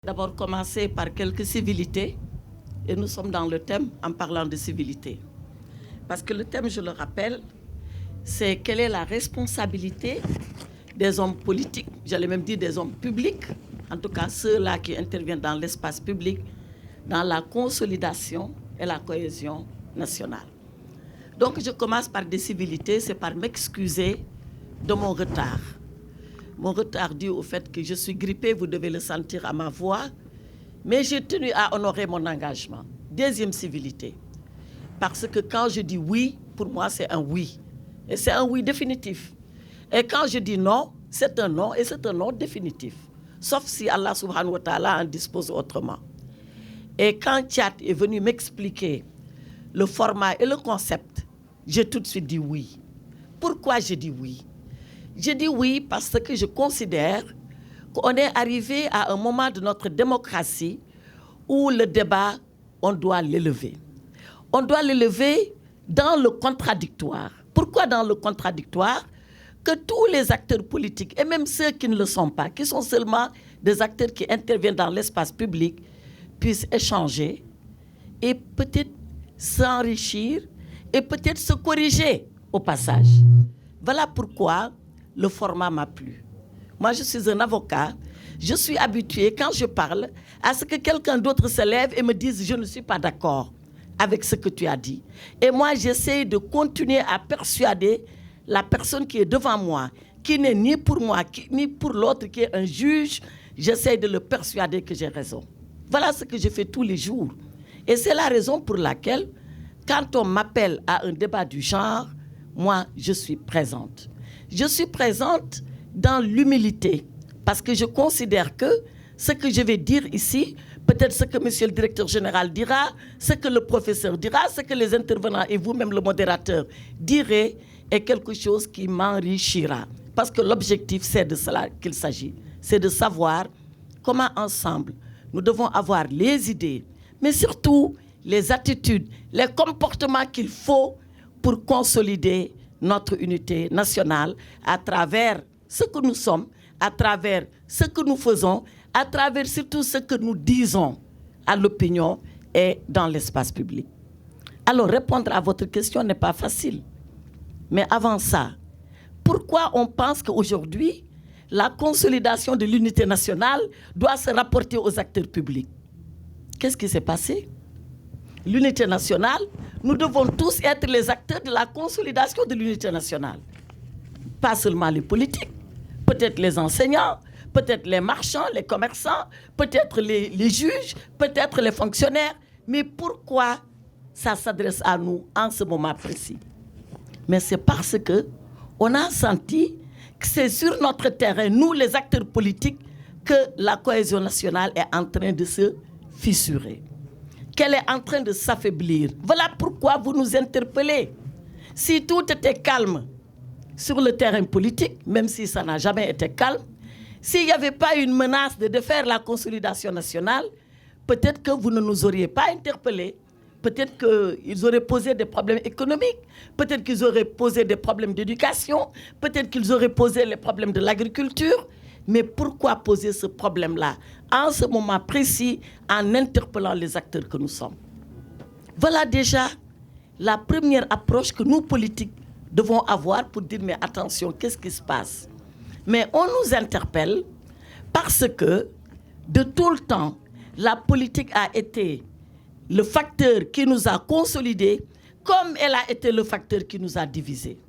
D'abord commencer par quelques civilités, et nous sommes dans le thème en parlant de civilité. Parce que le thème, je le rappelle, c'est quelle est la responsabilité des hommes politiques, j'allais même dire des hommes publics, en tout cas ceux-là qui interviennent dans l'espace public, dans la consolidation et la cohésion nationale. Donc je commence par des civilités, c'est par m'excuser de mon retard. Mon retard dû au fait que je suis grippée, vous devez le sentir à ma voix, mais j'ai tenu à honorer mon engagement. Deuxième civilité, parce que quand je dis oui, pour moi c'est un oui, et c'est un oui définitif. Et quand je dis non, c'est un non, et c'est un non définitif. Sauf si Allah subhanahu wa ta'ala en dispose autrement. Et quand Tchad est venu m'expliquer le format et le concept, j'ai tout de suite dit oui. Pourquoi j'ai dit oui? Je dis oui parce que je considère qu'on est arrivé à un moment de notre démocratie où le débat, on doit l'élever. On doit l'élever dans le contradictoire. Pourquoi dans le contradictoire? Que tous les acteurs politiques, et même ceux qui ne le sont pas, qui sont seulement des acteurs qui interviennent dans l'espace public, puissent échanger et peut-être s'enrichir et peut-être se corriger au passage. Voilà pourquoi le format m'a plu. Moi, je suis un avocat. Je suis habitué, quand je parle, à ce que quelqu'un d'autre se lève et me dise « je ne suis pas d'accord avec ce que tu as dit ». Et moi, j'essaie de continuer à persuader la personne qui est devant moi, qui n'est ni pour moi, ni pour l'autre, qui est un juge. J'essaie de le persuader que j'ai raison. Voilà ce que je fais tous les jours. Et c'est la raison pour laquelle, quand on m'appelle à un débat du genre, moi, je suis présente. Je suis présente dans l'humilité parce que je considère que ce que je vais dire ici, peut-être ce que monsieur le directeur général dira, ce que le professeur dira, ce que les intervenants et vous-même le modérateur direz est quelque chose qui m'enrichira. Parce que l'objectif, c'est de cela qu'il s'agit. C'est de savoir comment ensemble nous devons avoir les idées, mais surtout les attitudes, les comportements qu'il faut pour consolider notre unité nationale à travers ce que nous sommes, à travers ce que nous faisons, à travers surtout ce que nous disons à l'opinion et dans l'espace public. Alors, répondre à votre question n'est pas facile. Mais avant ça, pourquoi on pense qu'aujourd'hui, la consolidation de l'unité nationale doit se rapporter aux acteurs publics? Qu'est-ce qui s'est passé? L'unité nationale, nous devons tous être les acteurs de la consolidation de l'unité nationale. Pas seulement les politiques, peut-être les enseignants, peut-être les marchands, les commerçants, peut-être les juges, peut-être les fonctionnaires. Mais pourquoi ça s'adresse à nous en ce moment précis? Mais c'est parce qu'on a senti que c'est sur notre terrain, nous les acteurs politiques, que la cohésion nationale est en train de se fissurer, qu'elle est en train de s'affaiblir. Voilà pourquoi vous nous interpellez. Si tout était calme sur le terrain politique, même si ça n'a jamais été calme, s'il n'y avait pas une menace de défaire la consolidation nationale, peut-être que vous ne nous auriez pas interpellés. Peut-être qu'ils auraient posé des problèmes économiques, peut-être qu'ils auraient posé des problèmes d'éducation, peut-être qu'ils auraient posé les problèmes de l'agriculture. Mais pourquoi poser ce problème-là en ce moment précis en interpellant les acteurs que nous sommes? Voilà déjà la première approche que nous, politiques, devons avoir pour dire mais attention, qu'est-ce qui se passe? Mais on nous interpelle parce que de tout le temps, la politique a été le facteur qui nous a consolidés comme elle a été le facteur qui nous a divisés.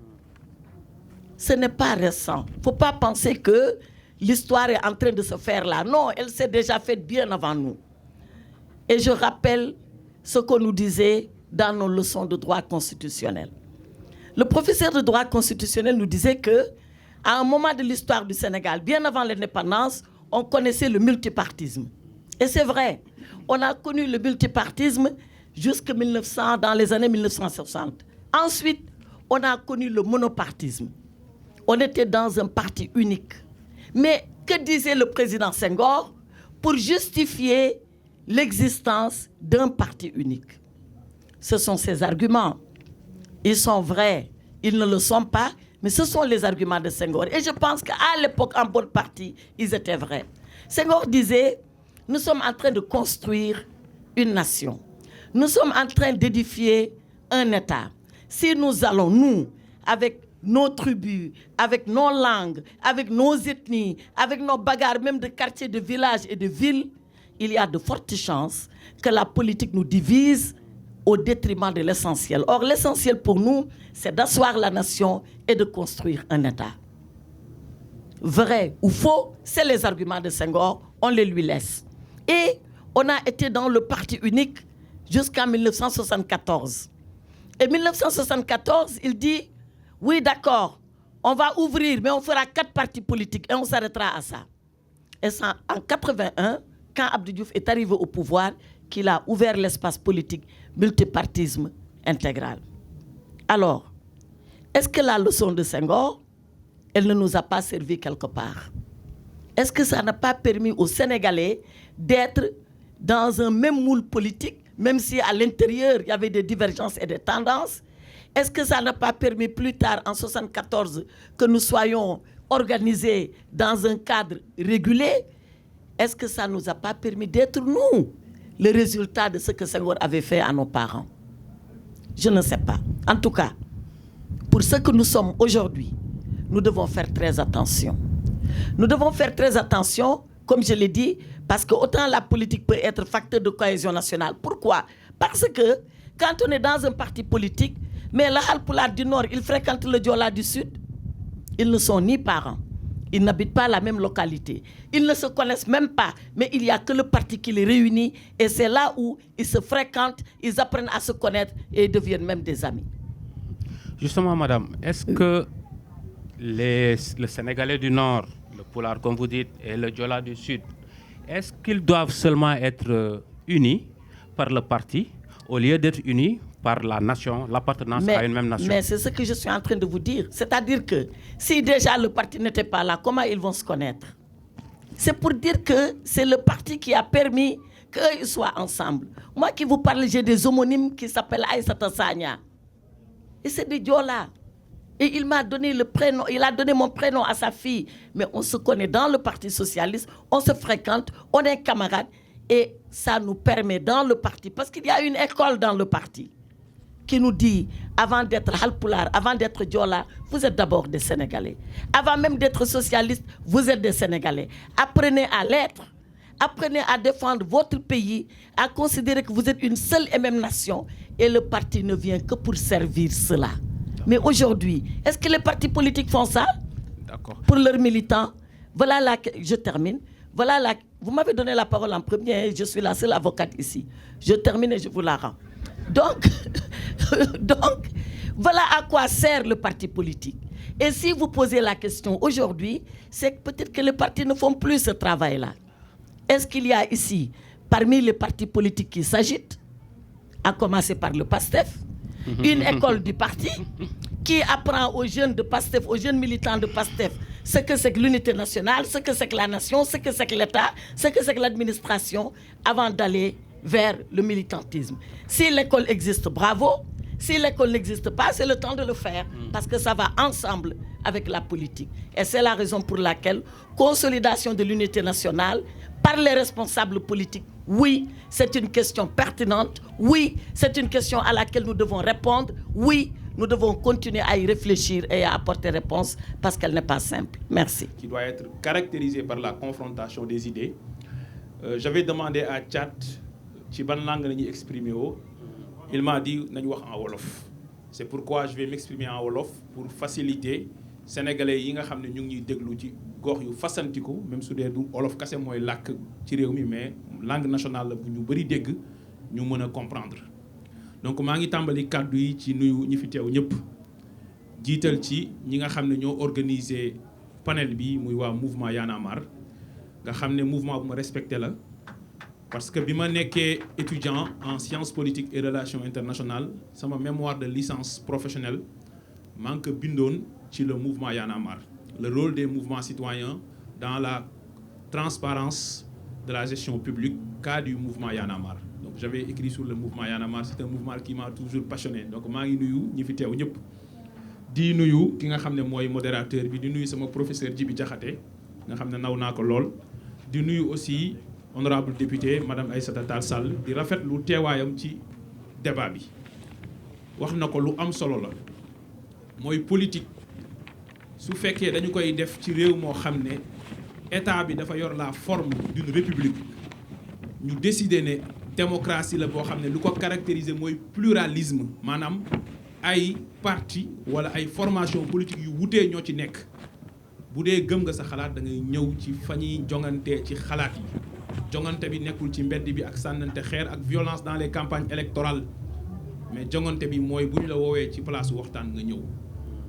Ce n'est pas récent. Il ne faut pas penser que l'histoire est en train de se faire là. Non, elle s'est déjà faite bien avant nous. Et je rappelle ce qu'on nous disait dans nos leçons de droit constitutionnel. Le professeur de droit constitutionnel nous disait qu'à un moment de l'histoire du Sénégal, bien avant l'indépendance, on connaissait le multipartisme. Et c'est vrai, on a connu le multipartisme jusqu'en 1900, dans les années 1960. Ensuite, on a connu le monopartisme. On était dans un parti unique. Mais que disait le président Senghor pour justifier l'existence d'un parti unique? Ce sont ses arguments. Ils sont vrais, ils ne le sont pas, mais ce sont les arguments de Senghor. Et je pense qu'à l'époque, en bonne partie, ils étaient vrais. Senghor disait nous sommes en train de construire une nation. Nous sommes en train d'édifier un État. Si nous allons, nous, avec nos tribus, avec nos langues, avec nos ethnies, avec nos bagarres même de quartiers, de villages et de villes, il y a de fortes chances que la politique nous divise au détriment de l'essentiel. Or, l'essentiel pour nous, c'est d'asseoir la nation et de construire un État. Vrai ou faux, c'est les arguments de Senghor, on les lui laisse. Et on a été dans le parti unique jusqu'en 1974. Et 1974, il dit, oui d'accord, on va ouvrir, mais on fera 4 partis politiques et on s'arrêtera à ça. Et c'est en 81, quand Abdou Diouf est arrivé au pouvoir, qu'il a ouvert l'espace politique multipartisme intégral. Alors, est-ce que la leçon de Senghor, elle ne nous a pas servi quelque part? Est-ce que ça n'a pas permis aux Sénégalais d'être dans un même moule politique, même si à l'intérieur, il y avait des divergences et des tendances? Est-ce que ça n'a pas permis plus tard, en 1974, que nous soyons organisés dans un cadre régulé? Est-ce que ça ne nous a pas permis d'être, nous, le résultat de ce que Senghor avait fait à nos parents? Je ne sais pas. En tout cas, pour ce que nous sommes aujourd'hui, nous devons faire très attention. Nous devons faire très attention, comme je l'ai dit, parce que autant la politique peut être facteur de cohésion nationale. Pourquoi? Parce que quand on est dans un parti politique, mais le Halpulaar du Nord, il fréquente le Diola du Sud, ils ne sont ni parents. Ils n'habitent pas la même localité. Ils ne se connaissent même pas, mais il n'y a que le parti qui les réunit. Et c'est là où ils se fréquentent, ils apprennent à se connaître et deviennent même des amis. Justement, madame, est-ce que le Sénégalais du Nord, le Pulaar, comme vous dites, et le Diola du Sud, est-ce qu'ils doivent seulement être unis par le parti au lieu d'être unis par la nation, l'appartenance à une même nation? Mais c'est ce que je suis en train de vous dire. C'est-à-dire que si déjà le parti n'était pas là, comment ils vont se connaître? C'est pour dire que c'est le parti qui a permis qu'ils soient ensemble. Moi qui vous parle, j'ai des homonymes qui s'appellent Aïssata Sagna. Et c'est des Diola. Et il m'a donné le prénom, il a donné mon prénom à sa fille. Mais on se connaît dans le Parti socialiste, on se fréquente, on est camarades. Et ça nous permet dans le parti, parce qu'il y a une école dans le parti qui nous dit, avant d'être Halpulaar, avant d'être Diola, vous êtes d'abord des Sénégalais. Avant même d'être socialiste, vous êtes des Sénégalais. Apprenez à l'être. Apprenez à défendre votre pays, à considérer que vous êtes une seule et même nation. Et le parti ne vient que pour servir cela. Mais aujourd'hui, est-ce que les partis politiques font ça? D'accord. Pour leurs militants? Voilà là, je termine. Voilà là, vous m'avez donné la parole en premier, je suis la seule avocate ici. Je termine et je vous la rends. Donc, voilà à quoi sert le parti politique. Et si vous posez la question aujourd'hui, c'est peut-être que les partis ne font plus ce travail-là. Est-ce qu'il y a ici, parmi les partis politiques qui s'agitent, à commencer par le PASTEF, une école du parti qui apprend aux jeunes de PASTEF, aux jeunes militants de PASTEF, ce que c'est que l'unité nationale, ce que c'est que la nation, ce que c'est que l'État, ce que c'est que l'administration, avant d'aller vers le militantisme. Si l'école existe, bravo. Si l'école n'existe pas, c'est le temps de le faire, parce que ça va ensemble avec la politique. Et c'est la raison pour laquelle consolidation de l'unité nationale par les responsables politiques, oui, c'est une question pertinente, oui, c'est une question à laquelle nous devons répondre, oui, nous devons continuer à y réfléchir et à apporter réponse parce qu'elle n'est pas simple. Merci. Qui doit être caractérisée par la confrontation des idées. J'avais demandé à Tchad, ci ban langue la ñuy exprimer woo. Il m'a dit nañu wax en wolof. C'est pourquoi je vais m'exprimer en wolof pour faciliter sénégalais yi nga xam ne ñu ngi ñuy déglu ci gox yu fasantiku même su dee du wolof kese mooy làkk ci réew mi mais langue nationale la bu ñu bëri dégg ñu mën a comprendre. Donc maa ngi tàmbali kàddu yi ci nuyu ñi fi teew ñëpp jiital ci ñi nga xam ne ñoo organiser panel bi muy waa mouvement Y'en a marre nga xam ne mouvement bu ma respecté la. Parce que bi ma nekkee étudiant en sciences politiques et relations internationales sama mémoire de licence professionnelle maa ngi ko bindoon ci le mouvement Y'en a marre, le rôle des mouvements citoyens dans la transparence de la gestion publique, cas du mouvement Y'en a marre. Donc j'avais écrit sur le mouvement Y'en a marre, c'est un mouvement qui m'a toujours passionné. Donc maa ngi nuyu ñi fi teew ñëpp di nuyu ki nga xam ne mooy modérateur bi di nuyu sama professeur Djibi Diakhaté nga xam ne naw naa ko lool di nuyu aussi honorable député madame Aïssata Tall Sall di rafetlu teewaayam ci débat bi wax na ko lu am solo la mooy politique su fekkee dañu koy def ci réew moo xam ne état bi dafa yor la forme d'une république ñu décider ne démocratie la boo xam ne lu ko caractériser mooy pluralisme maanaam ay parti wala ay formation politique yu wutee ñoo ci nekk bu dee gëm nga sa xalaat da ngay ñëw ci fa ñuy jongante ci xalaat yi jongante bi nekkul ci mbedd bi ak sànnante xeer ak violence dans les campagnes électorales mais jongante bi mooy bu ñu la woowee ci place waxtaan nga ñëw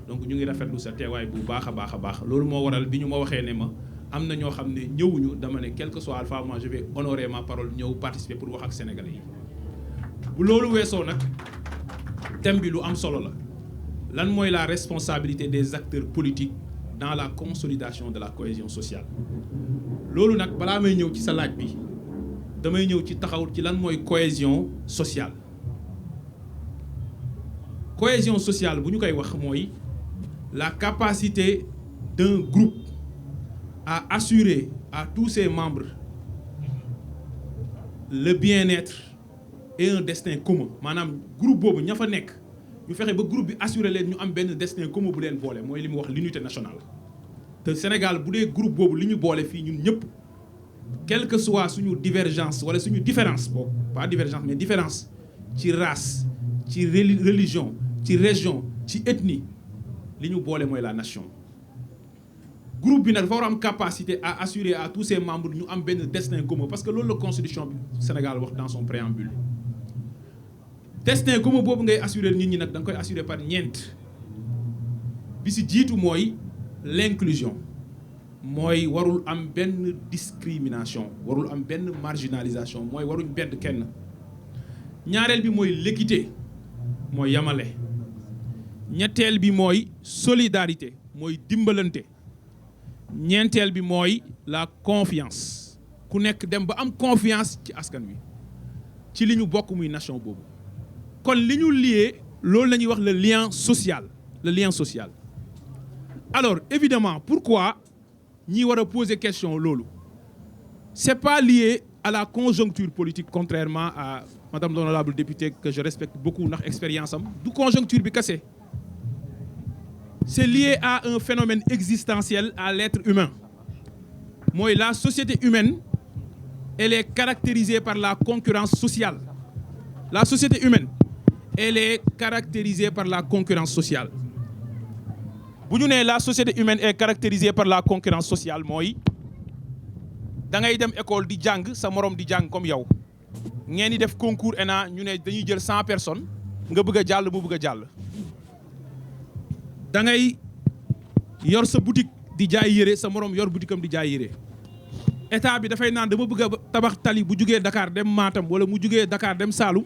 donc ñu ngi rafetlu sa teewaay bu baax a baax a baax loolu moo waral bi ñu ma waxee ne ma am na ñoo xam ne ñëwuñu dama ne quel que soit alpha moi je vais honorer ma parole ñëw participer pour wax ak sénégalais yi bu loolu weesoo nag thème bi lu am solo la lan mooy la responsabilité des acteurs politiques dans la consolidation de la cohésion sociale loolu nag balaa may ñëw ci sa laaj bi damay ñëw ci taxaw ci lan mooy cohésion sociale cohésion sociale bu ñu koy wax mooy la capacité d'un groupe à assurer à tous ses membres le bien-être et un destin commun maanaam groupe boobu ña fa nekk ñu fexe ba groupe bi assurer leen ñu am benn destin commun bu leen boole mooy li mu wax l'unité nationale te Sénégal bu dee groupe boobu li ñu boole fii ñun ñëpp quelle que soit suñu divergence wala suñu différence boobu pas divergence mais différence ci race ci religion ci région ci ethnie li ñu boole mooy la nation groupe bi nag dafa war a am capacité à assurer à tous ses membres ñu am benn destin commun parce que loolu la constitution bi Sénégal wax dans son préambule destin commun boobu ngay assurer nit ñi nag da nga koy assurer par ñeent bi si jiitu mooy l'inclusion mooy warul am benn discrimination warul am benn marginalisation mooy waruñ bedd kenn ñaareel bi mooy l'équité mooy yamale ñetteel bi mooy solidarité mooy dimbalante ñeenteel bi mooy la confiance ku nekk dem ba am confiance ci askan wi ci li ñu bokk muy nation boobu kon li ñu lié loolu la ñuy wax le lien social alors évidemment pourquoi ñi war a poser question loolu c'est pas lié à la conjoncture politique contrairement à madame l'honorable députée que je respecte beaucoup ndax expérience am du conjoncture bi kese c'est lié à un phénomène existentiel à l'être humain mooy la société humaine elle est caractérisée par la concurrence sociale la société humaine elle est caractérisée par la concurrence sociale bu ñu nee la société humaine est caractérisée par la concurrence sociale mooy da ngay dem école di jàng sa morom di jàng comme yow ngeen di def concours ENA ñu ne dañuy jël 100 personnes nga bëgg a jàll mu bëgg a jàll da ngay yor sa boutique di jaay yére sa morom yor boutique am di jaay yére état bi dafay naan dama bëgg a tabax tali bu jugee Dakar dem Matam wala mu jugee Dakar dem Saloum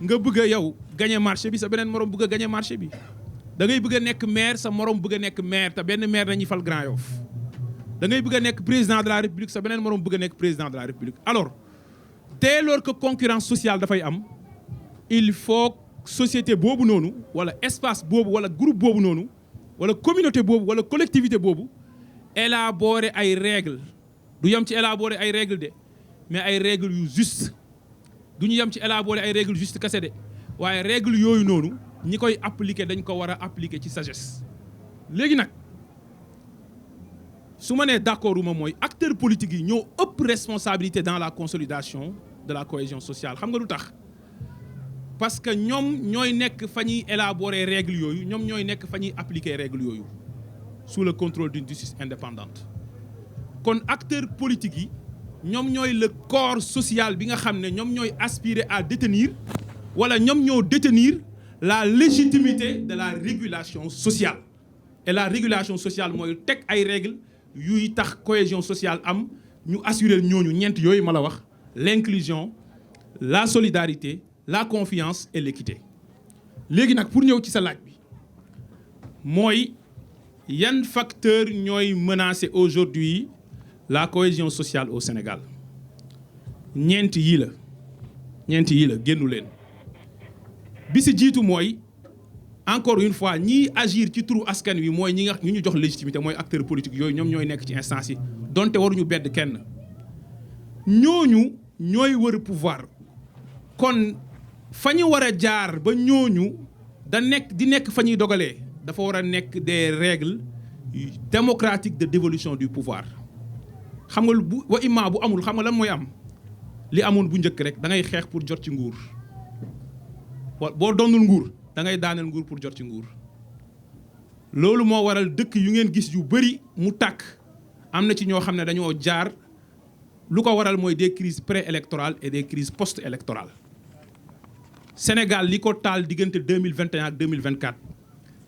nga bëgg a yow gagner marché bi sa beneen morom bëgg a gagner marché bi da ngay bëgg a nekk maire sa morom bëgg a nekk maire te benn maire dañuy fal Grand Yoff da ngay bëgg a nekk président de la République sa beneen morom bëgg a nekk président de la République alors dès lors que concurrence sociale dafay am il faut société boobu noonu wala espace boobu wala groupe boobu noonu wala communauté boobu wala collectivité boobu élaborer ay règles du yem ci élaborer ay règles de mais ay règles yu juste du ñu yem ci élaborer ay règles juste kese de waaye règles yooyu noonu ñi koy appliquer dañ ko war a appliquer ci sagesse léegi nag su ma nee d'accord uma mooy acteurs politiques yi ñoo ëpp responsabilité dans la consolidation de la cohésion sociale xam nga lu tax parce que ñoom ñooy nekk fa ñuy élaborer règles yooyu ñoom ñooy nekk fa ñuy appliquer règles yooyu sous le contrôle d'une justice indépendante kon acteurs politiques yi ñoom ñooy le corps social bi nga xam ne ñoom ñooy aspirer à détenir wala ñoom ñoo détenir la légitimité de la régulation sociale et la régulation sociale mooy teg ay règles yuy tax cohésion sociale am ñu assurer ñooñu ñeent yooyu ma la wax l'inclusion la solidarité la confiance et l'équité léegi nag pour ñëw ci sa laaj bi mooy yan facteurs ñooy menacer aujourd'hui la cohésion sociale au Sénégal ñeent yii la génnu leen bi si jiitu mooy encore une fois ñiy agir ci turu askan wi mooy ñi nga ñu jox légitimité mooy acteurs politiques yooyu ñoom ñooy nekk ci instance yi donte waruñu bedd kenn ñooñu ñooy wër pouvoir kon fa ñu war a jaar ba ñooñu di nekk fa ñuy dogalee dafa war a nekk des règles démocratiques de dévolution du pouvoir xam nga bu wa imma bu amul xam nga lan mooy am li amoon bu njëkk rek da ngay xeex pour jot ci nguur boo doonul nguur da ngay daaneel nguur pour jot ci nguur loolu moo waral dëkk yu ngeen gis yu bëri mu tàkk am na ci ñoo xam ne dañoo jaar lu ko waral mooy des crises pré-électorales et des crises post-électorales Sénégal li ko taal diggante 2021 ak 2024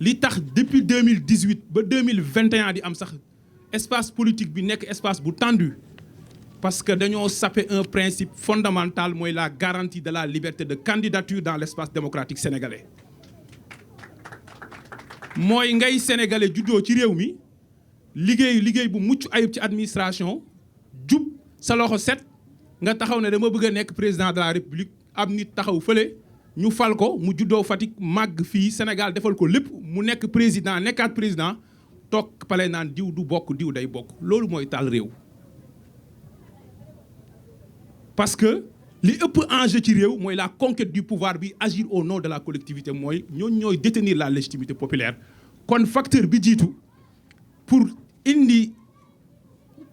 li tax depuis 2018 ba 2021 di am sax espace politique bi nekk espace bu tendu parce que dañoo sape un principe fondamental mooy la garantie de la liberté de candidature dans l'espace démocratique sénégalais mooy ngay sénégalais juddoo ci réew mi liggéey bu mucc ayib ci administration jub sa loxo set nga taxaw ne dama bëgg a nekk président de la république ab nit taxaw fële ñu fal ko mu juddoo Fatick màgg fii Sénégal defal ko lépp mu nekk président nekkaat président toog pale naan diw du bokk diw day bokk loolu mooy taal réew parce que li ëpp enjeu ci réew mooy la conquête du pouvoir bi agir au nom de la collectivité mooy ñooy détenir la légitimité populaire kon facteur bi jiitu pour indi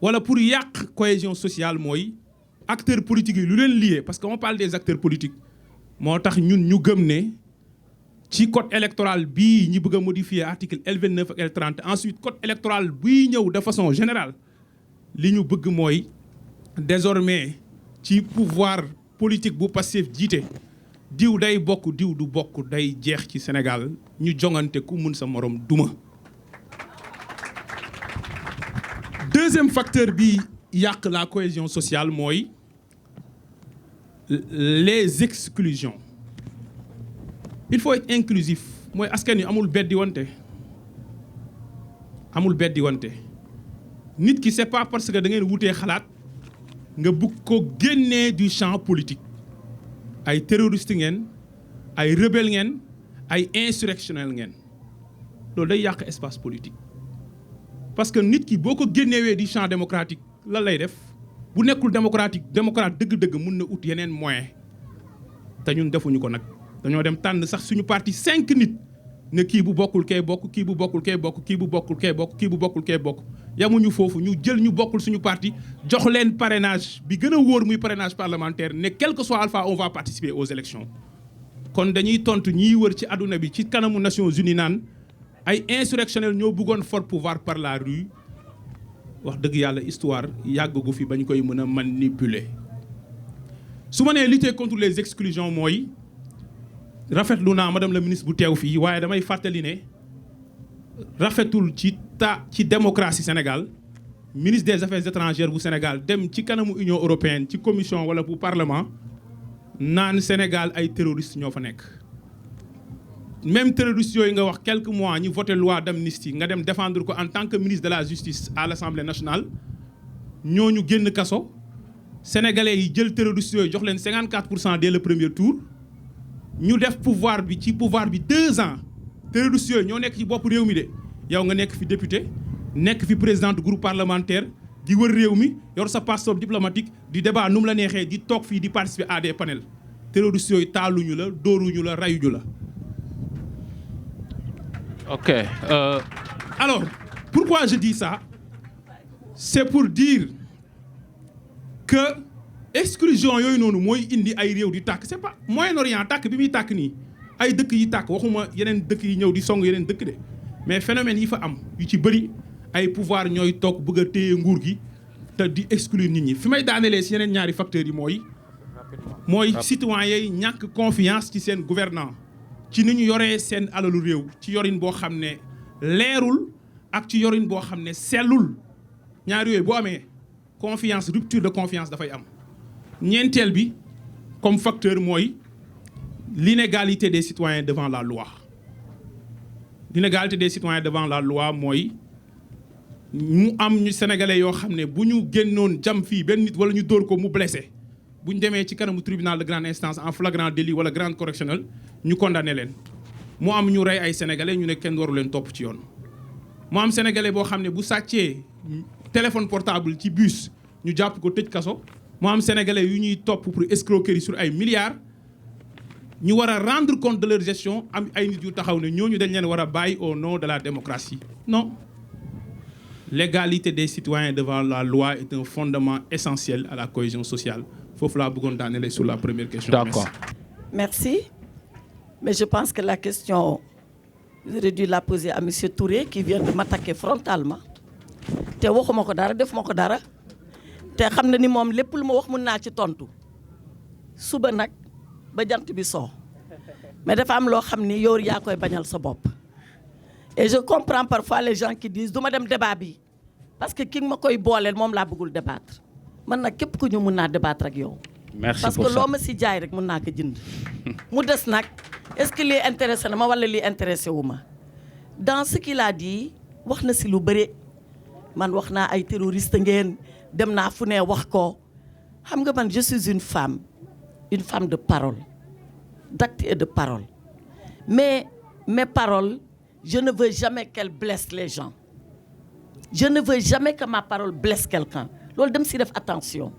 wala pour yàq cohésion sociale mooy acteurs politiques yi lu leen lié parce que on parle des acteurs politiques moo tax ñun ñu gëm ne ci code électoral bii ñi bëgg a modifier article L29 ak L30 ensuite code électoral bii ñëw de façon générale li ñu bëgg mooy désormais ci pouvoir politique bu Pastef jiite diw day bokk diw du bokk day jeex ci Sénégal ñu jongante ku mun sa morom duma. Deuxième facteur bi yàq la cohésion sociale mooy les exclusions il faut être inclusif mooy askan wi amul beddi wante nit ki c'est pas parce que da ngeen wutee xalaat nga bugg ko génnee du champ politique ay terroriste ngeen ay rebelle ngeen ay insurrectionnel ngeen loolu day yàq espace politique parce que nit ki boo ko génnewee du champ démocratique lan lay def bu nekkul démocrate dëgg-dëgg mun na ut yeneen moyen te ñun defuñu ko nag dañoo dem tànn sax suñu parti 5 nit ne kii bu bokkul kee bokk kii bu bokkul kee bokk kii bu bokkul kee bokk kii bu bokkul kee bokk yamuñu foofu ñu jël ñu bokkul suñu parti jox leen parrainage bi gën a wóor muy parrainage parlementaire ne quel que soit alpha on va participer aux élections kon dañuy tontu ñiy wër ci àdduna bi ci kanamu Nations Unies naan ay insurrectionnels ñoo bëggoon fort pouvoir par la rue wax dëgg yàlla histoire yàggagu fi bañ koy mën a manipuler su ma nee lutter contre les exclusions mooy rafetlu naa madame la ministre bu teew fii waaye damay fàttali ne rafetul ci démocratie Sénégal ministre des affaires étrangères bu Sénégal dem ci kanamu Union européenne ci commission wala bu parlement naan Sénégal ay terroristes ñoo fa nekk. même terroristes yooyu nga wax quelques mois ñu voté loi d'amnistie nga dem défendre ko en tant que ministre de la justice à l'Assemblée nationale ñooñu génn kaso sénégalais yi jël terroristes yooyu jox leen 54% dès le premier tour ñu def pouvoir bi 2 ans terroristes yooyu ñoo nekk ci bopp réew mi de yow nga nekk fi député nekk fi président du groupe parlementaire di wër réew mi yor sa passeport diplomatique di débat nu mu la neexee di toog fii di participer à des panels terroristes yooyu taaluñu la dóoruñu la rayuñu la. Ok. Alors, pourquoi je dis ça? C'est pour dire que exclusion yooyu noonu mooy indi ay réew di tàkk c'est pas Moyen-Orient tàkk bi muy tàkk nii ay dëkk yi tàkk waxuma yeneen dëkk yi ñëw di song yeneen dëkk de mais phénomène yi fa am yu ci bëri ay pouvoir ñooy toog bëgg a téye nguur gi te di exclure nit ñi fi may daanelee si yeneen ñaari facteurs yi mooy citoyens yi ñàkk confiance ci seen gouvernant ci ni ñu yoree seen alalu réew ci yorin boo xam ne leerul ak ci yorin boo xam ne sellul ñaari yooyu boo amee confiance rupture de confiance dafay am ñeenteel bi comme facteur mooy l'inégalité des citoyens devant la loi l'inégalité des citoyens devant la loi mooy mu am ñu sénégalais yoo xam ne bu ñu génnoon jam fii benn nit wala ñu dóor ko mu blessé bu ñu demee ci kanamu tribunal de grande instance en flagrant délit wala grande correctionnelle ñu condamné leen mu am ñu rey ay sénégalais ñu ne kenn waru leen topp ci yoon mu am sénégalais boo xam ne bu sàccee téléphone portable ci bus ñu jàpp ko tëj kaso moo am sénégalais yu ñuy topp pour escroquerie sur ay milliards ñu war a rendre compte de leur gestion am ay nit yu taxaw ne ñooñu dañ leen war a bàyyi au nom de la démocratie. Non, l'égalité des citoyens devant la loi est un fondement essentiel à la cohésion sociale. Foofu laa bëggoon daaneel sur la première question. D'accord. Merci. Mais je pense que la question, j'aurais dû la poser à monsieur Touré qui vient de m'attaquer frontalement. te waxuma ko dara defuma ko dara te xam na ni moom lépp lu ma wax mun naa ci tontu suba nag ba jant bi soo mais dafa am loo xam ni yow yaa koy bañal sa bopp. Et je comprends parfois les gens qui disent du ma dem débat bi parce que ki ma koy booleel moom laa bëggul débattre man nag képp ku ñu mun naa débattre ak yow. Merci parce pour que ça. loo ma si jaay rek mun naa ko jënd. mu des nag est-ce que lii intéressé na ma wala lii intéressé wu ma dans ce qu'il a dit wax na si lu bëri man wax naa ay terroriste ngeen dem naa fu ne wax ko xam nga man je suis une femme de parole d'acte et de parole mais mes paroles je ne veux jamais qu'elles blessent les gens je ne veux jamais que ma parole blesse quelqu'un loolu dem si def attention.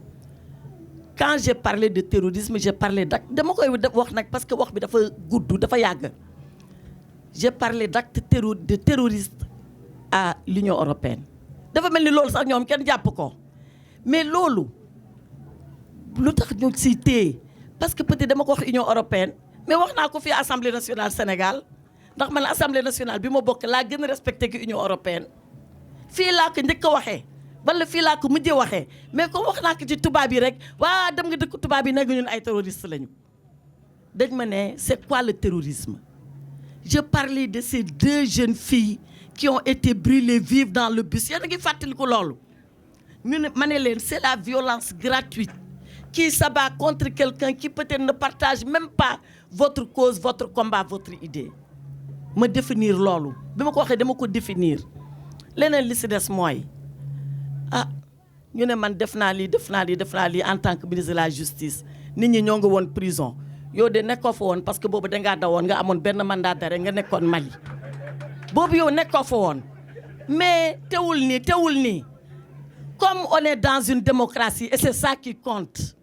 Quand j'ai parlé de terrorisme j'ai parlé d'acte dama koy wax nag parce que wax bi dafa gudd dafa yàgg j'ai parlé d'acte de terroriste à l'Union européenne dafa mel ni loolu sax ñoom kenn jàpp ko mais loolu lu tax ñu siy téye parce que peut-être dama ko wax Union européenne mais wax naa ko fii Assemblée nationale Sénégal ndax man Assemblée nationale bi ma bokk laa gën a respecté que Union européenne fii laa ko njëkk a waxee wala fii laa ko mujjee waxee mais comme wax naa ko ci tubaab yi rek waa dem nga dëkk tubaab yi nekk ñun ay terroristes lañu dañ ma ne c'est quoi le terrorisme je parlais de ces deux jeunes filles qui ont été brûlées vives dans le bus yéen a ngi fàttaliku loolu ñu ne ma ne leen c'est la violence gratuite qui s'abat contre quelqu'un qui peut-être ne partage même pas votre cause votre combat votre idée ma définir loolu bi ma ko waxee dama ko définir leneen li si des mooy ñu ne man def naa lii en tant que ministre de la justice nit ñi ñoo nga woon prison yow de nekkoo fa woon parce que boobu dangaa dawoon nga amoon benn mandat d'arrêt nga nekkoon Mali boobu yow nekkoo fa woon mais teewul nii comme on est dans une démocratie et c'est ça qui compte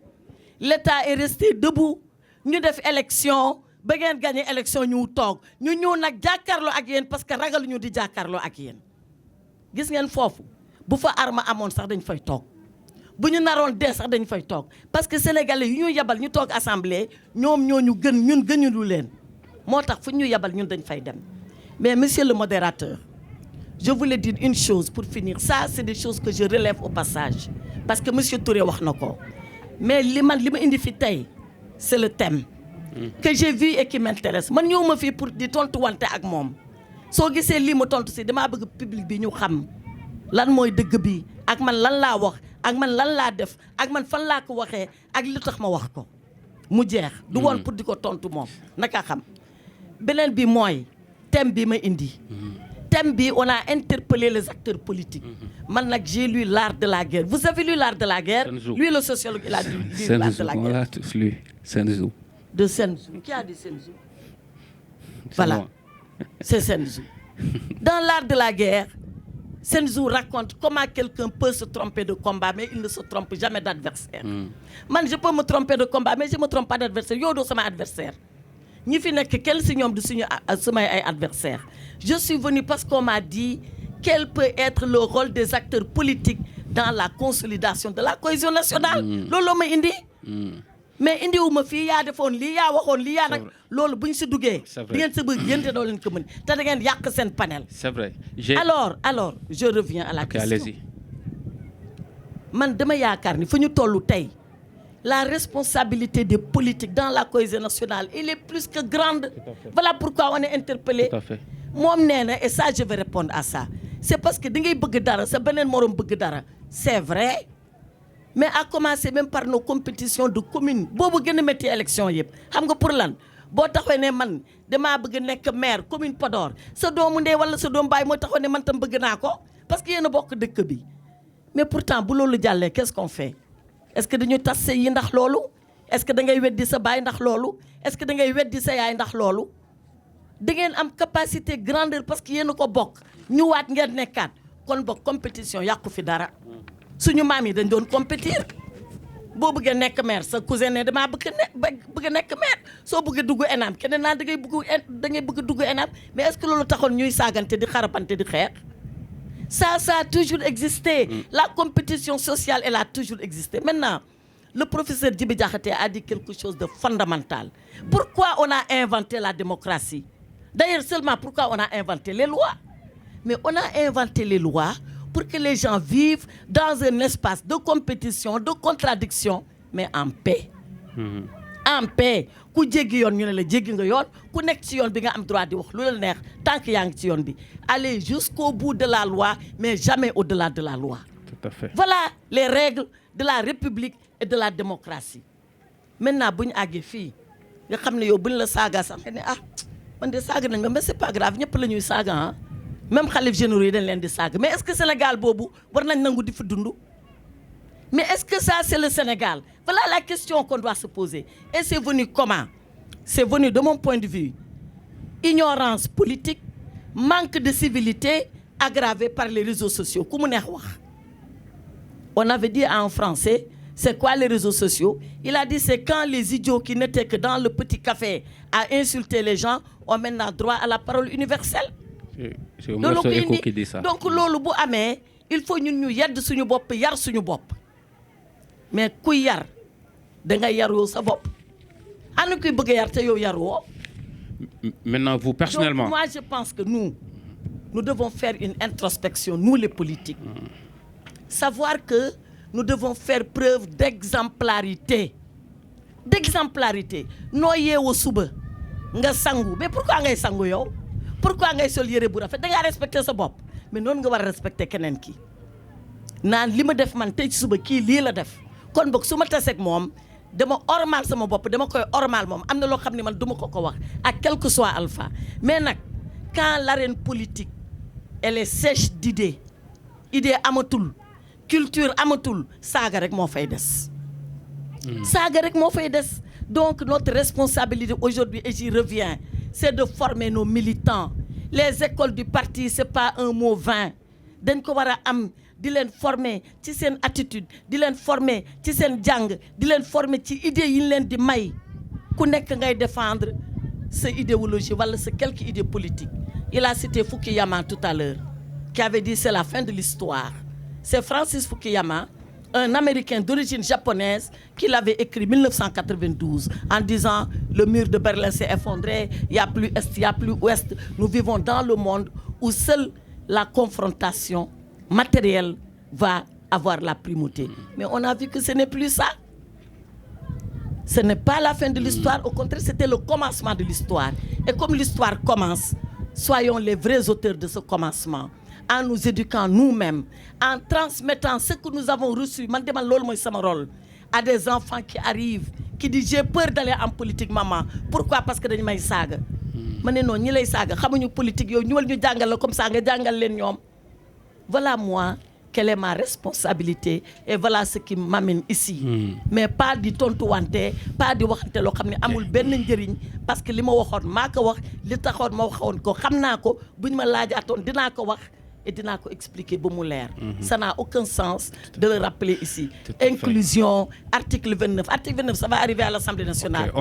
l'État est resté debout ñu def élection ba ngeen gagné élection ñu toog ñu ñëw nag jàkkaarloo ak yéen parce que ragalu ñu di jàkkaarloo ak yéen gis ngeen foofu bu fa arme amoon sax dañ fay toog bu ñu naroon dee sax dañ fay toog parce que sénégalais yu ñu yebal ñu toog assemblée ñoom ñoo ñu gën ñun gënuñu leen moo tax fu ñu yebal ñun dañ fay dem mais monsieur le modérateur je voulais dire une chose pour finir ça c'est des choses que je relève au passage parce que monsieur Touré wax na ko mais li ma indi fi tey c'est le thème que j'ai vu et qui m'intéresse man ñëw ma fii pour di tontu wante ak moom soo gisee lii ma tontu si damaa bëgg public bi ñu xam lan mooy dëgg bi ak man lan laa wax ak man lan laa def ak man fan laa ko waxee ak li tax ma wax ko mu jeex du woon pour di ko tontu moom naka xam beneen bi mooy thème bi ma indi thème bi on a interpellé les acteurs politiques man nag j'ai lu l'art de la guerre vous avez lu l'art de la guerre lui le sociologue il a lu l'art de la guerre Sun Tzu de Sun Tzu qui a dit Sun Tzu voilà c'est Sun Tzu dans l'art de la guerre Sun Tzu raconte comment quelqu'un peut se tromper de combat mais il ne se trompe jamais d'adversaire man je peux me tromper de combat mais je me trompe pas d'adversaire yow doo sama adversaire ñi fi nekk kenn si ñoom du suñu samay ay adversaire je suis venu parce qu'on m'a dit quel peut être le rôle des acteurs politiques dans la consolidation de la cohésion nationale loolu ma indi mais indiwuma fii yaa defoon lii yaa waxoon lii yaa nag loolu bu ñu si duggee di ngeen sa bëgg yénte doo leen ko mën te da ngeen yàq seen panel c'est vrai alors je reviens à la question allez-y man dama yaakaar ni fu ñu tollu tey la responsabilité des politiques dans la cohésion nationale elle est plus que grande voilà pourquoi on est interpellé moom nee na et ça je vais répondre à ça c'est parce que da ngay bëgg dara sa beneen moroom bëgg dara c'est vrai mais à commencer même par nos compétitions de communes boobu gën a métti élection yëpp xam nga pour lan boo taxawee ne man damaa bëgg nekk maire commune Podor sa doomu ndey wala sa doomu baay moo taxaw ne man tam bëgg naa ko parce que yéen a bokk dëkk bi mais pourtant bu loolu jàllee qu'est-ce qu'on fait est-ce que dañu tas sëy yi ndax loolu est-ce que da ngay weddi sa baay ndax loolu est-ce que da ngay weddi sa yaay ndax loolu da ngeen am capacité grandeur parce que yéen a ko bokk ñu waat ngeen nekkaat kon bokk compétition yàqu fi dara suñu maam yi dañ doon compétir boo bëggee nekk maire sa cousin ne damaa bëgg a nekk maire soo bëggee dugg ENAM keneen naa da ngay bëgg dugg ENAM mais est-ce que loolu taxoon ñuy saagante di xarapante di xeex ça a toujours existé. La compétition sociale elle a toujours existé. Maintenant le professeur Djibi Diakhaté a dit quelque chose de fondamental. Pourquoi on a inventé la démocratie? D'ailleurs seulement pourquoi on a inventé les lois? Mais on a inventé les lois pour que les gens vivent dans un espace de compétition, de contradiction, mais en paix. En paix. Ku jéggi yoon ñu ne la jéggi nga yoon ku nekk ci yoon bi nga am droit di wax lu la neex tant que yaa ngi ci yoon bi. Aller jusqu'au bout de la loi, mais jamais au-delà de la loi. Tout à fait. Voilà les règles de la République et de la démocratie. Maintenant bu ñu àggee fii nga xam ne yow bu ñu la saaga sax nga ne ah man de saaga nañ ma mais c'est pas grave ñëpp la ñuy saaga ah. Même xalif généraux yi dañ leen di saaga mais est-ce que Sénégal boobu war nañ nangu di fa dund? Mais est-ce que ça c'est le Sénégal? Voilà la question qu'on doit se poser. Et c'est venu comment? C'est venu de mon point de vue ignorance politique, manque de civilité aggravé par les réseaux sociaux. Ku mu neex wax. On avait dit en français, c'est quoi les réseaux sociaux? Il a dit c'est quand les idiots qui n'étaient que dans le petit café à insulter les gens ont maintenant droit à la parole universelle. C'est Oumar Sow Eco qui dit ça. Donc loolu bu amee il faut ñun ñu yedd suñu bopp yar suñu bopp mais ku yar da nga yaroo sa bopp ana kuy bëgg a yar te yow yaroo. Maintenant vous personnellement. Donc moi je pense que nous devons faire une introspection nous les politiques. Savoir que nous devons faire preuve d'exemplarité. Noo yeewoo suba nga sangu mais pourquoi ngay sangu yow? Pourquoi ngay sol yére bu rafet da ngaa respecter sa bopp mais noonu nga war a respecter keneen ki naan li ma def man tey ci suba kii lii la def kon boog su ma taseeg moom dama ormal sama bopp dama koy ormal moom am na loo xam ne man duma ko wax ak quel que soit alpha mais nag quand l'arène politique elle est sèche d'idées amatul culture amatul saaga rek moo fay des. Saaga rek moo fay des donc notre responsabilité aujourd'hui et j'y reviens c'est de former nos militants. Les écoles du parti c'est pas un mot vain dañ ko war a am di leen former ci seen attitude di leen former ci seen jàng di leen former ci idées yi ñu leen di may ku nekk ngay défendre sa idéologie wala sa quelque idée politique. Il a cité Fukuyama tout à l'heure qui avait dit c'est la fin de l'histoire. C'est Francis Fukuyama, un Américain d'origine japonaise qui l'avait écrit 1992 en disant le mur de Berlin s'est effondré, il n'y a plus Est, il n'y a plus Ouest. Nous vivons dans le monde où seule la confrontation matérielle va avoir la primauté. Mais on a vu que ce n'est plus ça. Ce n'est pas la fin de l'histoire, au contraire, c'était le commencement de l'histoire. Et comme l'histoire commence, soyons les vrais auteurs de ce commencement. En nous éduquant nous-mêmes, en transmettant ce que nous avons reçu, man demal loolu mooy sama rôle, à des enfants qui arrivent, qui disent j'ai peur d'aller en politique maman. Pourquoi? Parce que dañu may saaga. Ma ne non ñi lay saaga xamuñu politique yow ñëwal ñu jàngal la comme ça nga jàngal leen ñoom. Voilà moi, quelle est ma responsabilité et voilà ce qui m'amène ici. Mais pas di tontuwante, pas di waxante loo xam ne amul benn njëriñ parce que li ma waxoon maa ko wax li taxoon ma waxoon ko xam naa ko buñ ma laajaatoon dinaa ko wax. Et dinaa ko expliquer ba mu leer. Ça n'a aucun sens de le rappeler ici. Inclusion, article 29. Article 29, ça va arriver à l'Assemblée nationale.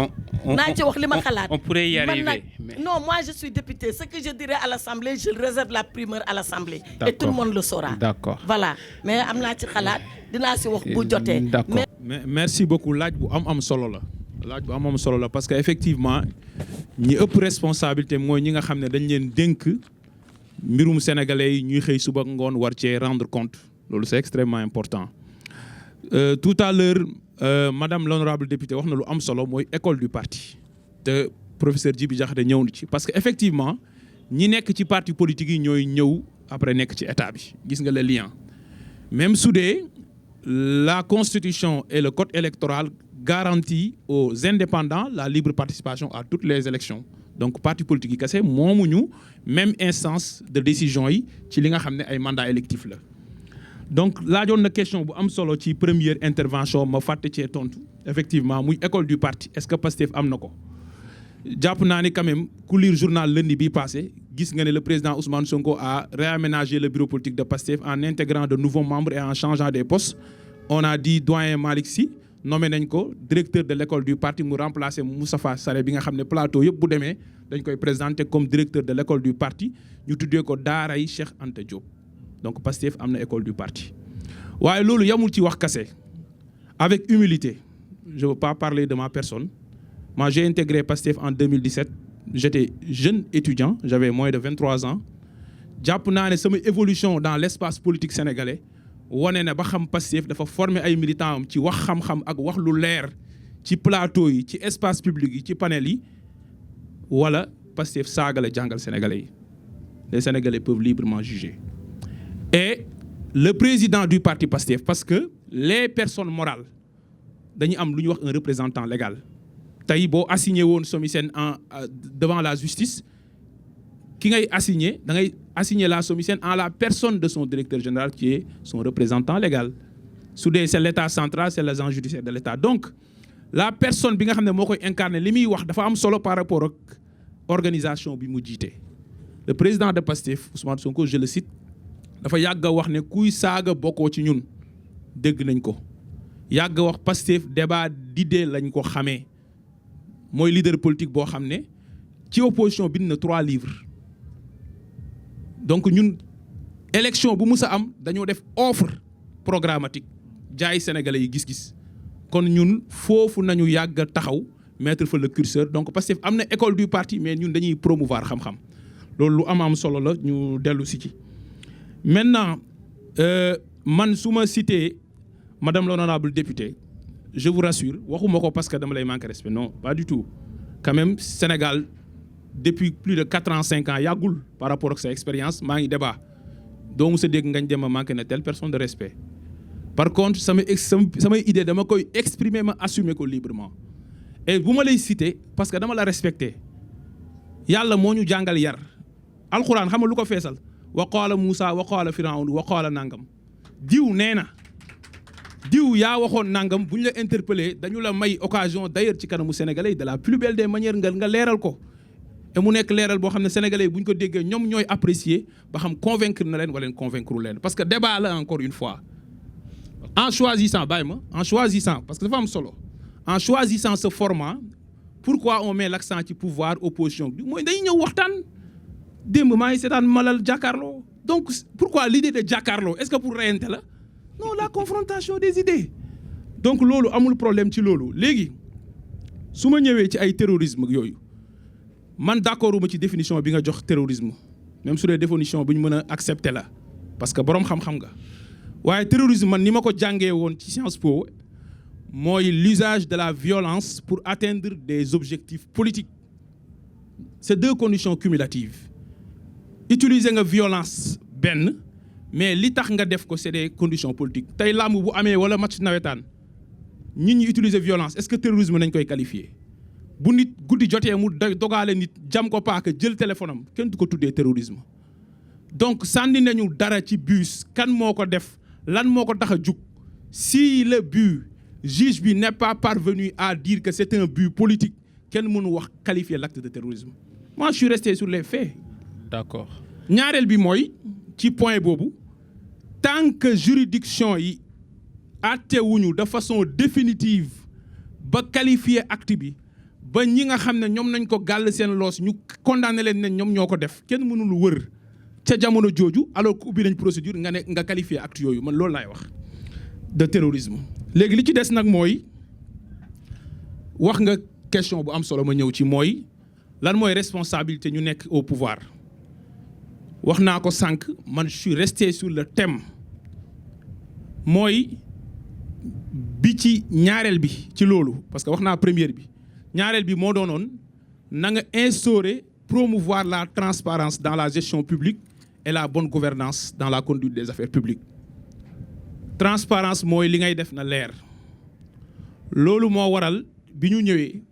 Naa ci wax li ma xalaat. On pourrait y arriver. Non, moi je suis député. Ce que je dirai à l'Assemblée, je réserve la primeur à l'Assemblée. Et tout le monde le saura. D'accord. Voilà. Mais am naa ci xalaat dinaa si wax bu jotee. D'accord. Merci beaucoup. Laaj bu am solo la. Laaj bu am solo la parce que effectivement ñi ëpp responsabilité mooy ñi nga xam ne dañ leen dénk mbirum sénégalais yi ñuy xëy suba ngoon war cee rendre compte loolu c'est extrêmement important. Tout à l'heure madame l'honorable députée wax na lu am solo mooy école du parti te professeur Djibi Diakhaté ñëw na ci parce que effectivement ñi nekk ci parti politique yi ñooy ñëw après nekk ci état bi gis nga le lien même su dee la constitution et le code électoral garantit aux indépendants la libre participation à toutes les élections. Donc parti politique yi kese moomuñu même instance de décision yi ci li nga xam ne ay mandat électif la donc laajoon na question bu am solo ci première intervention ma fàtte cee tontu effectivement muy école du parti est-ce que Pastef am na ko jàpp naa ni quand même ku lire journal lundi bi passé gis nga ne le président Ousmane Sonko a réaménagé le bureau politique de Pastef en intégrant de nouveaux membres et en changeant des postes. On a dit doyen Malick Sy nommé nañ ko directeur de l'école du parti mu remplacer Moustapha Sarré bi nga xam ne plateau yëpp bu demee dañ koy présenter comme directeur de l'école du parti ñu tuddee ko daaray Cheikh Anta Diop donc Pastef am na école du parti. waaye loolu yamul ci wax kase avec humilité je veux pas parler de ma personne moi j'ai intégré Pastef en 2017 j'étais jeune étudiant j'avais moins de 23 ans jàpp naa ne sama évolution dans l'espace politique sénégalais wane na ba xam Pastef dafa former ay militants am ci wax xam-xam ak wax lu leer ci plateau yi ci espace public yi ci panel yi wala Pastef saaga la jàngal sénégalais yi les sénégalais peuvent librement juger et le président du parti Pastef parce que les personnes morales dañuy am lu ñuy wax un représentant légal tey boo assigné woon SOMISEN devant la justice ki ngay assigné da ngay assigner la SOMISEN en la personne de son directeur général qui est son représentant légal su dee c'est l'état central c'est l'agent judiciaire de l'état donc la personne bi nga xam ne moo koy incarner li muy wax dafa am solo par rapport ak organisation bi mu jiite le président de Pastef Ousmane Sonko je le cite dafa yàgg a wax ne kuy saaga bokkoo ci ñun dégg nañ ko yàgg a wax Pastef débat d'idées lañ ko xamee mooy leader politique boo xam ne ci opposition bind na 3 livres donc ñun élection bu mus a am dañoo def offre programmatique jaay sénégalais yi gis-gis kon ñun foofu nañu yàgg a taxaw mettre fa le curseur donc Pastef am na école du parti mais ñun dañuy promouvoir xam-xam loolu lu am solo la ñu dellu si ci maintenant man su ma cité madame l'honorable députée je vous rassure waxuma ko parce que dama lay manquer respect non pas du tout quand même Sénégal depuis plus de 4 ans 5 ans yàggul par rapport ak sa expérience maa ngi débat donc sa dégg ngañ dem a manqué na telle personne de respect par contre samay idée dama koy exprimer ma assumer ko librement et bu ma lay citer parce que dama la respecter yàlla moo ñu jàngal yar alxuraan xam nga lu ko feesal wa qaala Muusa wa qaala Firawna wa qaala nangam diw nee na diw yaa waxoon nangam bu ñu la interpellé dañu la may occasion d'ailleurs ci kanamu sénégalais de la plus belle des manières nga leeral ko et mu nekk leeral boo xam ne sénégalais bu ñu ko déggee ñoom ñooy apprécier ba xam convaincre na leen wala convaincre leen parce que débat la encore une fois en choisissant bàyyi ma en choisissant parce que dafa am solo en choisissant ce format pourquoi on met l'accent ci pouvoir opposition bi mooy dañuy ñëw waxtaan démb maa ngi seetaan malal jàkkaarloo donc pourquoi l'idée de jàkkaarloo est-ce que pour reyante la non la confrontation des idées donc loolu amul problème ci loolu léegi su ma ñëwee ci ay terrorisme yooyu man d'accorduma ci définition bi nga jox terrorisme même su dee définition bu ñu mën a accepter la parce que boroom xam-xam nga waaye terrorisme man ni ma ko jàngee woon ci Sciences Po mooy l'usage de la violence pour atteindre des objectifs politiques c'est 2 conditions cumulatives utiliser nga violence benn mais li tax nga def ko c'est des conditions politiques tey làmb bu amee wala match nawetaan nit ñi utiliser violence est-ce que terrorisme nañ koy qualifier bu nit guddi jotee mu dogaale nit jam ko paaka jël téléphone am kenn du ko tuddee terrorisme donc sànni nañu dara ci bus kan moo ko def lan moo ko tax a jug si le but juge bi n'est pas parvenu à dire que c'est un but politique kenn mënu wax qualifier l'acte de terrorisme moi je suis resté sur les faits. D'accord. ñaareel bi mooy ci point boobu tant que juridiction yi àttewuñu de façon définitive ba qualifier acte bi ba ñi nga xam ne ñoom nañ ko gàll seen loos ñu condamné leen ne ñoom ñoo ko def kenn mënul wër ca jamono jooju alors que ubbi nañ procédure nga ne nga qualifier acte yooyu man loolu laay wax de terrorisme. léegi li ci des nag mooy wax nga question bu am solo ma ñëw ci mooy lan mooy responsabilité ñu nekk au pouvoir wax naa ko sànq man je suis resté sur le thème mooy bi ci ñaareel bi ci loolu parce que wax naa première bi ñaareel bi moo doonoon na nga instaurer promouvoir la transparence dans la gestion publique et la bonne gouvernance dans la conduite des affaires publiques transparence mooy li ngay def na leer loolu moo waral bi ñu ñëwee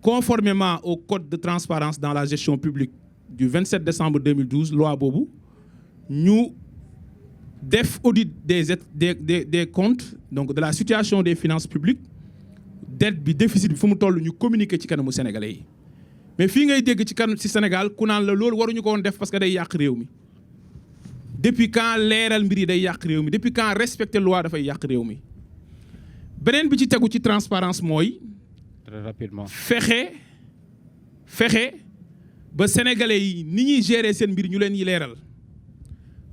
conformément au code de transparence dans la gestion publique du 27 décembre 2012 loi boobu ñu def audit des comptes donc de la situation des finances publiques dette bi déficit bi fu mu toll ñu communiquer ci kanamu sénégalais yi mais fii ngay dégg ci Sénégal ku naan la loolu waruñu ko woon def parce que day yàq réew mi depuis quand leeral mbir yi day yàq réew mi depuis quand respecter loi dafay yàq réew mi beneen bi ci tegu ci transparence mooy très rapidement fexe ba sénégalais yi ni ñuy gérer seen mbir ñu leen yi leeral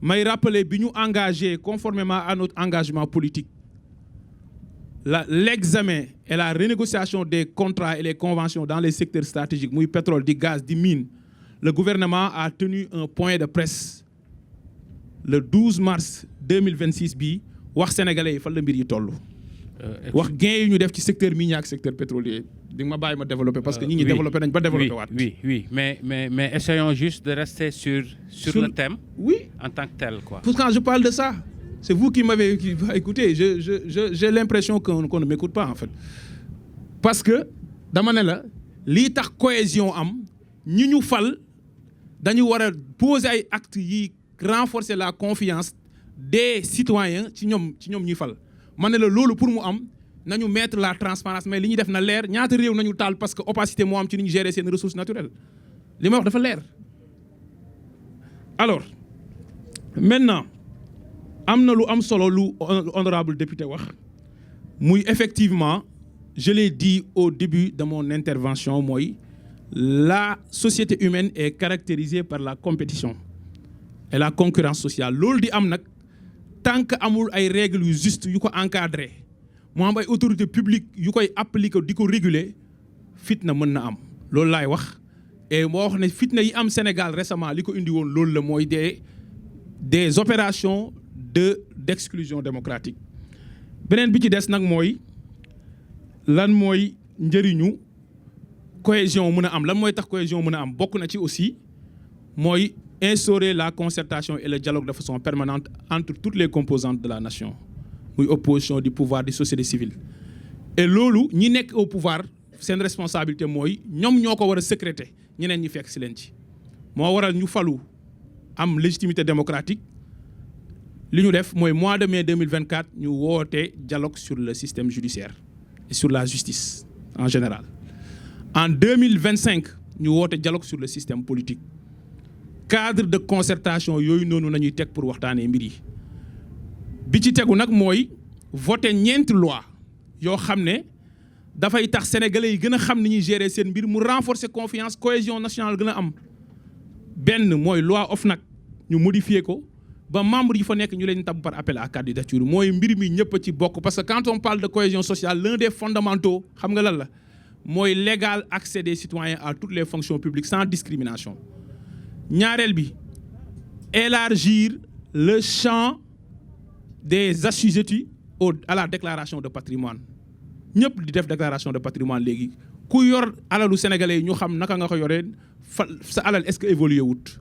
may rappeler bi ñu engagé conformément à notre engagement politique l'examen et la renégociation des contrats et les conventions dans les secteurs stratégiques muy pétrole di gaz di mine le gouvernement a tenu un point de presse le 12 mars 2026 bii wax sénégalais yi fan la mbir yi toll. wax gain yi ñu def ci secteur minier ak secteur pétrolier di nga ma bàyyi ma développer parce que ñi ñi développé nañ ba développé waat. oui mais essayons juste de rester sur le thème. Oui. En tant que tel quoi. Quand je parle de ça c'est vous qui m'avez écouté j'ai l'impression qu'on ne m'écoute pas en fait parce que dama ne la lii tax cohésion am ñi ñu fal dañu war a poser ay actes yi renforcer la confiance des citoyens ci ñoom ñuy fal ma ne la loolu pour mu am nañu mettre la transparence mais li ñuy def na leer ñaata réew nañu taal parce que opacité moo am ci ni ñu gérer seen ressources naturelles li ma wax dafa leer. Alors maintenant am na lu am solo lu honorable député wax muy effectivement je l'ai dit au début de mon intervention mooy la société humaine est caractérisée par la compétition et la concurrence sociale loolu di am nag tant que amul ay règles yu juste yu ko encadrer mu am ay autorités publiques yu koy appliquer di ko réguler fitna mën na am loolu laay wax et moo wax ne fitna yi am Sénégal récemment li ko indi woon loolu la mooy des opérations d'exclusion démocratique beneen bi ci des nag mooy lan mooy njëriñu cohésion mën a am lan mooy tax cohésion mën a am bokk na ci aussi mooy instaurer la concertation et le dialogue de façon permanente entre toutes les composantes de la nation muy opposition du pouvoir di société civile et loolu ñi nekk au pouvoir seen responsabilité mooy ñoom ñoo ko war a sécréter ñeneen ñi fekk si leen ci moo waral ñu falu am légitimité démocratique li ñu def mooy mois de mai 2024 ñu woote dialogue sur le système judiciaire et sur la justice en général en 2025 ñu woote dialogue sur le système politique cadre de concertation yooyu noonu nañuy teg pour waxtaanee mbir yi bi ci tegu nag mooy voter ñeenti loi yoo xam ne dafay tax sénégalais yi gën a xam ni ñuy gérer seen mbir mu renforcer confiance cohésion nationale gën a am benn mooy loi OFNAC ñu modifier ko ba membre yi fa nekk ñu leen tab par appel à candidature mooy mbir mi ñëpp a ci bokk parce que quand on parle de cohésion sociale l'un des fondamentaux xam nga lan la mooy l'égal accès des citoyens à toutes les fonctions publiques sans discrimination ñaareel bi élargir le champ des assujettis à la déclaration de patrimoine ñëpp di def déclaration de patrimoine léegi ku yor alalu sénégalais yi ñu xam naka nga ko yoree sa alal est-ce que évolué wut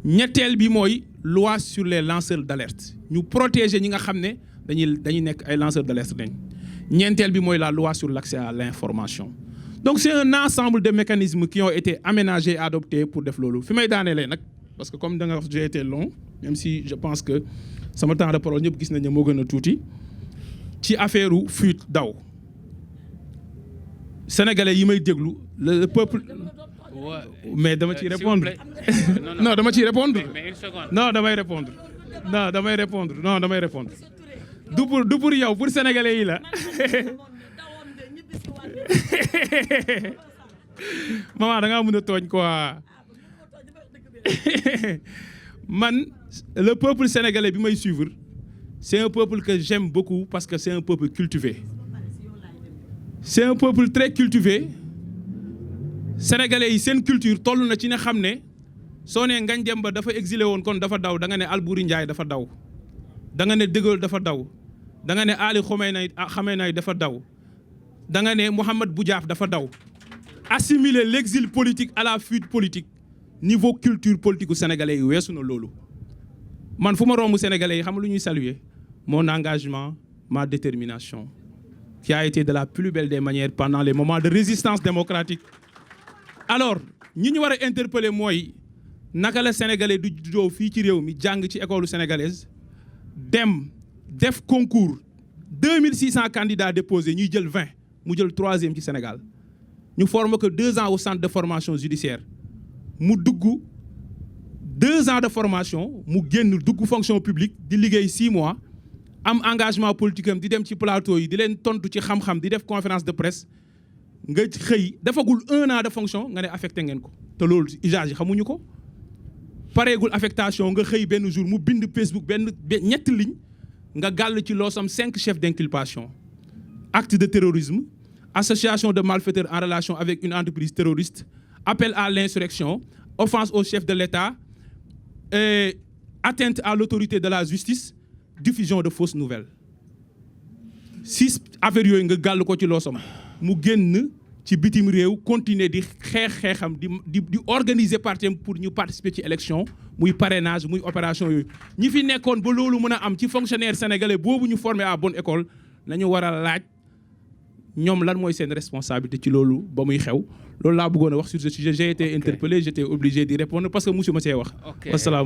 ñetteel bi mooy loi sur les lanceurs d'alerte ñu protéger ñi nga xam ne dañuy nekk ay lanceurs d'alerte nañ ñeenteel bi mooy la loi sur l'accès à l'information donc c'est un ensemble de mécanismes qui ont été aménagés et adoptés pour def loolu fi may daanelee nag parce que comme da nga wax j'ai été long même si je pense que sama temps de parole ñëpp gis nañ ne moo gën a tuuti ci affaire u fuite daw sénégalais yi may déglu le peuple mais dama ciy répondre non dama ciy répondre non damay répondre non damay répondre non damay répondre du pour yow pour sénégalais yi la maman da ngaa mën a tooñ quoi man le peuple sénégalais bi may suivre c'est un peuple que j'aime beaucoup parce que c'est un peuple cultivé c'est un peuple très cultivé sénégalais yi seen culture toll na ci ne xam ne soo nee Ngagne Demba dafa exilé woon kon dafa daw da nga ne Alboury Ndiaye dafa daw da nga ne De Gaulle dafa daw da nga ne Ali Khamenei dafa daw da nga ne Mohamed Boudiaf dafa daw assimiler l'exil politique à la fuite politique niveau culture politique u sénégalais yi weesu na loolu man fu ma romb sénégalais yi xam lu ñuy saluer mon engagement ma détermination qui a été de la plus belle des manières pendant les moments de résistance démocratique alors ñi ñu war a interpeller mooy naka la sénégalais du juddoo fii ci réew mi jàng ci école sénégalaise dem def concours 2600 candidats déposés ñuy jël 20 mu jël 3e ci Sénégal ñu forme que 2 ans au centre de formation judiciaire mu dugg 2 ans de formation mu génn dugg fonction publique di liggéey 6 mois am engagement politique am di dem ci plateau yi di leen tontu ci xam-xam di def conférence de presse nga xëy defagul 1 an de fonction nga ne affecté ngeen ko te loolu usage yi xamuñu ko pareegul affectation nga xëy benn jour mu bind Facebook benn ñetti ligne nga gàll ci loosam 5 chefs d'inculpation acte de terrorisme association de malfaiteurs en relation avec une entreprise terroriste appel à l'insurrection offense au chef de l'État atteinte à l'autorité de la justice diffusion de fausses nouvelles 6 affaires yooyu nga gàll ko ci loosam mu génn ci bitim réew continuer di xeexam di organiser parti pour ñu participer ci élection muy parrainage muy opération yooyu ñi fi nekkoon ba loolu mën a am ci fonctionnaire sénégalais boobu ñu formé à bonne école nañu war a laaj ñoom lan mooy seen responsabilité ci loolu ba muy xew loolu laa bëggoon a wax sur ce sujet j'ai été interpellé j'étais obligé d'y répondre parce que musuma see wax.